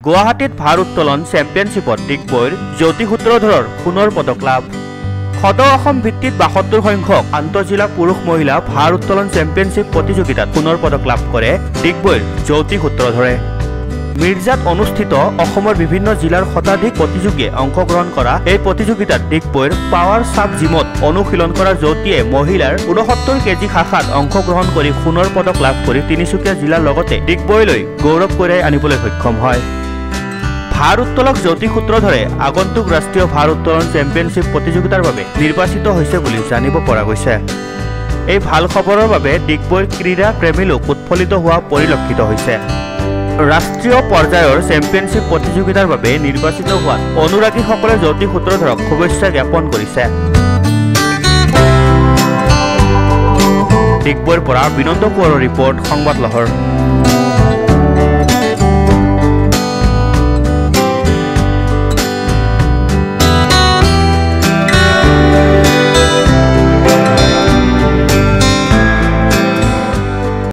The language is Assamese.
গুৱাহাটীত ভাৰোত্তোলন চেম্পিয়নশ্বিপত ডিগবৈৰ জ্যোতি সূত্ৰধৰৰ সোণৰ পদক লাভ। সদৌ অসম ভিত্তিত ৭২ সংখ্যক আন্তঃজিলা পুৰুষ মহিলা ভাৰোত্তোলন চেম্পিয়নশ্বিপ প্ৰতিযোগিতাত সোণৰ পদক লাভ কৰে ডিগবৈৰ জ্যোতি সূত্ৰধৰে। মিৰ্জাত অনুষ্ঠিত অসমৰ বিভিন্ন জিলাৰ শতাধিক প্ৰতিযোগীয়ে অংশগ্ৰহণ কৰা এই প্ৰতিযোগিতাত ডিগবৈৰ পাৱাৰ সাব জিমত অনুশীলন কৰা জ্যোতিয়ে মহিলাৰ ৬৯ কেজি শাখাত অংশগ্ৰহণ কৰি সোণৰ পদক লাভ কৰি তিনিচুকীয়া জিলাৰ লগতে ডিগবৈলৈ গৌৰৱ কঢ়িয়াই আনিবলৈ সক্ষম হয়। ভাৰোত্তোলক জ্যোতি সূত্ৰধৰে আগন্তুক ৰাষ্ট্ৰীয় ভাৰোত্তোলন চেম্পিয়নশ্বিপ প্ৰতিযোগিতাৰ বাবে নিৰ্বাচিত হৈছে বুলি জানিব পৰা গৈছে। এই ভাল খবৰৰ বাবে ডিগবৈৰ ক্ৰীড়া প্ৰেমী লোক উৎফুল্লিত হোৱা পৰিলক্ষিত হৈছে। ৰাষ্ট্ৰীয় পৰ্যায়ৰ চেম্পিয়নশ্বিপ প্ৰতিযোগিতাৰ বাবে নিৰ্বাচিত হোৱাত অনুৰাগীসকলে জ্যোতি সূত্ৰধৰক শুভেচ্ছা জ্ঞাপন কৰিছে। ডিগবৈৰ পৰা বিনন্দ কোঁৱৰৰ ৰিপৰ্ট, সংবাদ লহৰ।